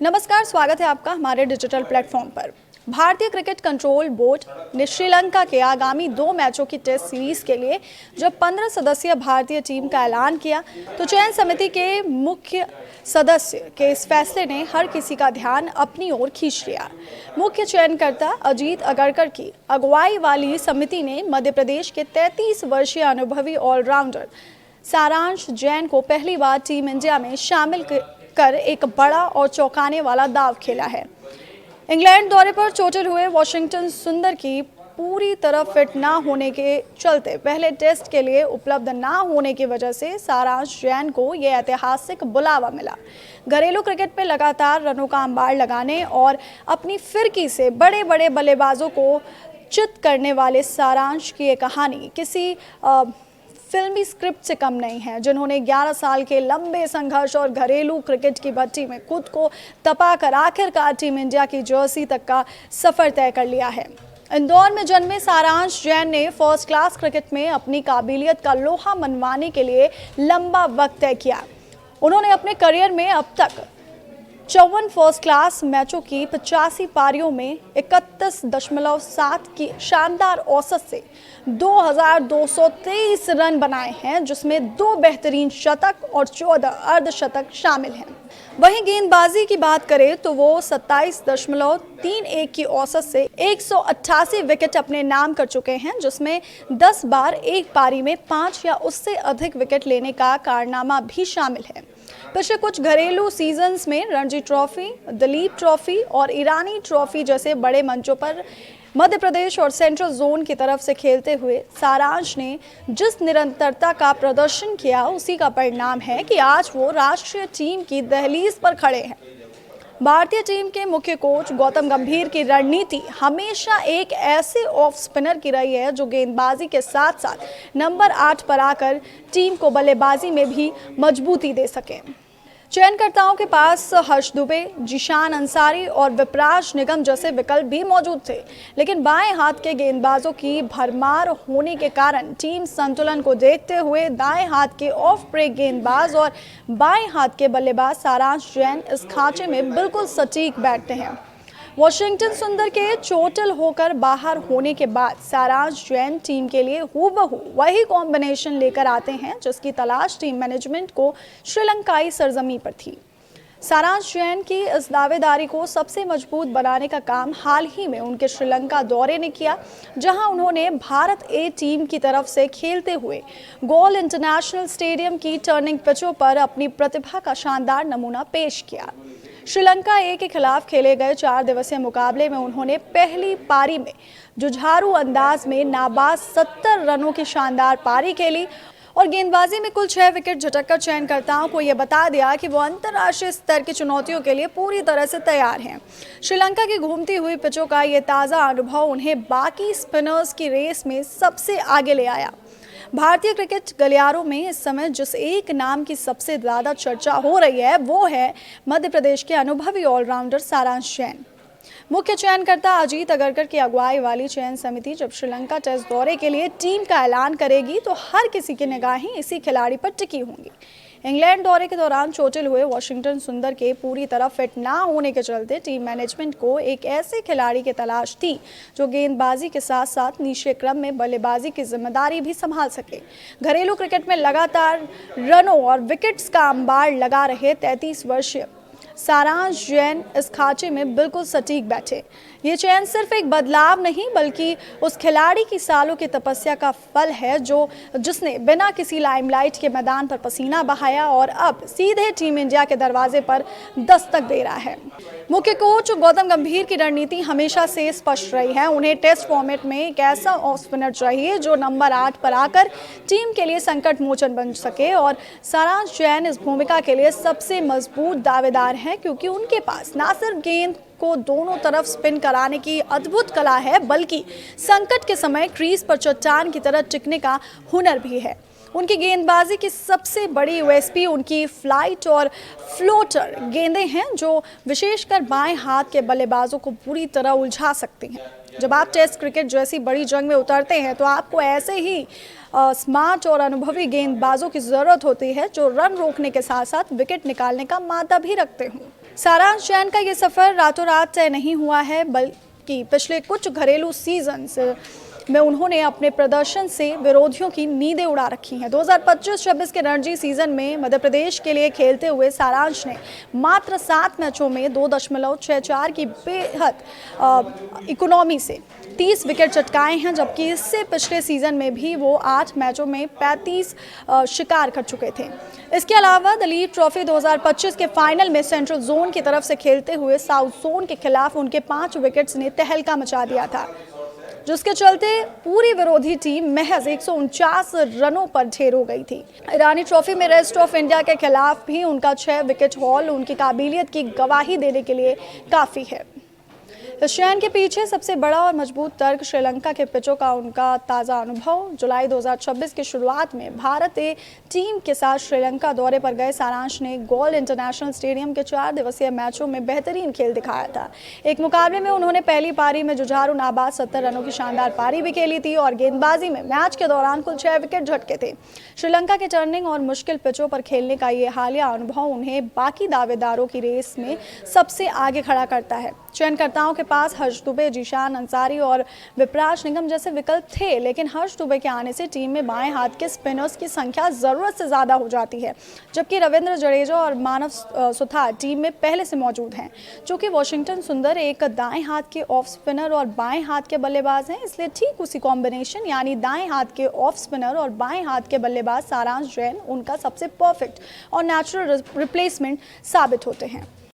नमस्कार, स्वागत है आपका हमारे डिजिटल प्लेटफॉर्म पर। भारतीय क्रिकेट कंट्रोल बोर्ड ने श्रीलंका के आगामी 2 मैचों की टेस्ट सीरीज के लिए जब 15 सदस्यीय भारतीय टीम का ऐलान किया तो चयन समिति के मुख्य सदस्य के इस फैसले ने हर किसी का ध्यान अपनी ओर खींच लिया। मुख्य चयनकर्ता अजीत अगरकर की अगुवाई वाली समिति ने मध्य प्रदेश के 33 वर्षीय अनुभवी ऑलराउंडर सारांश जैन को पहली बार टीम इंडिया में शामिल कर एक बड़ा और चौंकाने वाला दांव खेला है। इंग्लैंड दौरे पर चोटिल हुए वाशिंगटन सुंदर की पूरी तरह फिट ना होने के चलते पहले टेस्ट के लिए उपलब्ध ना होने की वजह से सारांश जैन को यह ऐतिहासिक बुलावा मिला। घरेलू क्रिकेट में लगातार रनों का अंबार लगाने और अपनी फिरकी से बड़े बड़े बल्लेबाजों को चित करने वाले सारांश की ये कहानी किसी फिल्मी स्क्रिप्ट से कम नहीं है, जिन्होंने 11 साल के लंबे संघर्ष और घरेलू क्रिकेट की भट्टी में खुद को तपाकर आखिरकार टीम इंडिया की जर्सी तक का सफर तय कर लिया है। इंदौर में जन्मे सारांश जैन ने फर्स्ट क्लास क्रिकेट में अपनी काबिलियत का लोहा मनवाने के लिए लंबा वक्त तय किया। उन्होंने अपने करियर में अब तक 54 फर्स्ट क्लास मैचों की 85 पारियों में 31.7 की शानदार औसत से 2223 रन बनाए हैं, जिसमें 2 बेहतरीन शतक और 14 अर्धशतक शामिल हैं। वहीं गेंदबाजी की बात करें तो वो 27.31 की औसत से 188 विकेट अपने नाम कर चुके हैं, जिसमें 10 बार एक पारी में 5 या उससे अधिक विकेट लेने का कारनामा भी शामिल है। पिछले कुछ घरेलू सीजन्स में रणजी ट्रॉफी, दिलीप ट्रॉफी और ईरानी ट्रॉफी जैसे बड़े मंचों पर मध्य प्रदेश और सेंट्रल जोन की तरफ से खेलते हुए सारांश ने जिस निरंतरता का प्रदर्शन किया, उसी का परिणाम है कि आज वो राष्ट्रीय टीम की दहलीज पर खड़े हैं। भारतीय टीम के मुख्य कोच गौतम गंभीर की रणनीति हमेशा एक ऐसे ऑफ स्पिनर की रही है जो गेंदबाजी के साथ साथ नंबर 8 पर आकर टीम को बल्लेबाजी में भी मजबूती दे सके। चयनकर्ताओं के पास हर्ष दुबे, जिशान अंसारी और विपराज निगम जैसे विकल्प भी मौजूद थे, लेकिन बाएं हाथ के गेंदबाजों की भरमार होने के कारण टीम संतुलन को देखते हुए दाएं हाथ के ऑफ ब्रेक गेंदबाज और बाएं हाथ के बल्लेबाज सारांश जैन इस खांचे में बिल्कुल सटीक बैठते हैं। वाशिंगटन सुंदर के चोटिल होकर बाहर होने के बाद सारांश जैन टीम के लिए हूबहू वही कॉम्बिनेशन लेकर आते हैं जिसकी तलाश टीम मैनेजमेंट को श्रीलंकाई सरजमी पर थी। सारांश जैन की इस दावेदारी को सबसे मजबूत बनाने का काम हाल ही में उनके श्रीलंका दौरे ने किया, जहां उन्होंने भारत ए टीम की तरफ से खेलते हुए गॉल इंटरनेशनल स्टेडियम की टर्निंग पिचों पर अपनी प्रतिभा का शानदार नमूना पेश किया। श्रीलंका ए के खिलाफ खेले गए 4 दिवसीय मुकाबले में उन्होंने पहली पारी में जुझारू अंदाज में नाबाद 70 रनों की शानदार पारी खेली और गेंदबाजी में कुल 6 विकेट झटककर चयनकर्ताओं को यह बता दिया कि वो अंतर्राष्ट्रीय स्तर की चुनौतियों के लिए पूरी तरह से तैयार हैं। श्रीलंका की घूमती हुई पिचों का ये ताज़ा अनुभव उन्हें बाकी स्पिनर्स की रेस में सबसे आगे ले आया। भारतीय क्रिकेट गलियारों में इस समय जिस एक नाम की सबसे ज़्यादा चर्चा हो रही है वो है मध्य प्रदेश के अनुभवी ऑलराउंडर सारांश जैन। मुख्य चयनकर्ता अजीत अगरकर की अगुवाई वाली चयन समिति जब श्रीलंका टेस्ट दौरे के लिए टीम का ऐलान करेगी तो हर किसी की निगाहें इसी खिलाड़ी पर टिकी होंगी। इंग्लैंड दौरे के दौरान चोटिल हुए वाशिंगटन सुंदर के पूरी तरह फिट ना होने के चलते टीम मैनेजमेंट को एक ऐसे खिलाड़ी की तलाश थी जो गेंदबाजी के साथ साथ निचले क्रम में बल्लेबाजी की जिम्मेदारी भी संभाल सके। घरेलू क्रिकेट में लगातार रनों और विकेट्स का अंबार लगा रहे 33 वर्षीय सारांश जैन इस खांचे में बिल्कुल सटीक बैठे। ये चयन सिर्फ एक बदलाव नहीं बल्कि उस खिलाड़ी की सालों की तपस्या का फल है जिसने बिना किसी लाइमलाइट के मैदान पर पसीना बहाया और अब सीधे टीम इंडिया के दरवाजे पर दस्तक दे रहा है। मुख्य कोच गौतम गंभीर की रणनीति हमेशा से स्पष्ट रही है। उन्हें टेस्ट फॉर्मेट में एक ऐसा ऑफ स्पिनर चाहिए जो नंबर 8 पर आकर टीम के लिए संकट मोचन बन सके और सारांश जैन इस भूमिका के लिए सबसे मजबूत दावेदार हैं, क्योंकि उनके पास ना सिर्फ गेंद को दोनों तरफ स्पिन कराने की अद्भुत कला है बल्कि संकट के समय क्रीज पर चट्टान की तरह टिकने का हुनर भी है। उनकी गेंदबाजी की सबसे बड़ी यूएसपी उनकी फ्लाइट और फ्लोटर गेंदें हैं जो विशेषकर बाएं हाथ के बल्लेबाजों को पूरी तरह उलझा सकती हैं। जब आप टेस्ट क्रिकेट जैसी बड़ी जंग में उतरते हैं तो आपको ऐसे ही स्मार्ट और अनुभवी गेंदबाजों की ज़रूरत होती है जो रन रोकने के साथ साथ विकेट निकालने का मादा भी रखते हों। सारांश जैन का ये सफर रातों रात तय नहीं हुआ है, बल्कि पिछले कुछ घरेलू सीजन्स में उन्होंने अपने प्रदर्शन से विरोधियों की नींदें उड़ा रखी हैं। 2025-26 के रणजी सीजन में मध्य प्रदेश के लिए खेलते हुए सारांश ने मात्र 7 मैचों में 2.64 की बेहद इकोनॉमी से 30 विकेट चटकाए हैं, जबकि इससे पिछले सीजन में भी वो 8 मैचों में 35 शिकार कर चुके थे। इसके अलावा दलीप ट्रॉफी 2025 के फाइनल में सेंट्रल जोन की तरफ से खेलते हुए साउथ जोन के खिलाफ उनके 5 विकेट्स ने तहलका मचा दिया था, जिसके चलते पूरी विरोधी टीम महज 149 रनों पर ढेर हो गई थी। ईरानी ट्रॉफी में रेस्ट ऑफ इंडिया के खिलाफ भी उनका 6 विकेट हॉल उनकी काबिलियत की गवाही देने के लिए काफ़ी है। इस चयन के पीछे सबसे बड़ा और मजबूत तर्क श्रीलंका के पिचों का उनका ताज़ा अनुभव। जुलाई 2026 की शुरुआत में भारतीय टीम के साथ श्रीलंका दौरे पर गए सारांश ने गॉल इंटरनेशनल स्टेडियम के 4 दिवसीय मैचों में बेहतरीन खेल दिखाया था। एक मुकाबले में उन्होंने पहली पारी में जुझारू नाबाद 70 रनों की शानदार पारी भी खेली थी और गेंदबाजी में मैच के दौरान कुल 6 विकेट झटके थे। श्रीलंका के टर्निंग और मुश्किल पिचों पर खेलने का ये हालिया अनुभव उन्हें बाकी दावेदारों की रेस में सबसे आगे खड़ा करता है। चयनकर्ताओं के पास हर्ष दुबे, जीशान अंसारी और विपराज निगम जैसे विकल्प थे, लेकिन हर्ष दुबे के आने से टीम में बाएं हाथ के स्पिनर्स की संख्या ज़रूरत से ज़्यादा हो जाती है, जबकि रविंद्र जडेजा और मानव सुथार टीम में पहले से मौजूद हैं। चूंकि वॉशिंगटन सुंदर एक दाएं हाथ के ऑफ स्पिनर और बाएं हाथ के बल्लेबाज हैं, इसलिए ठीक उसी कॉम्बिनेशन यानी दाएं हाथ के ऑफ स्पिनर और बाएं हाथ के बल्लेबाज सारांश जैन उनका सबसे परफेक्ट और नेचुरल रिप्लेसमेंट साबित होते हैं।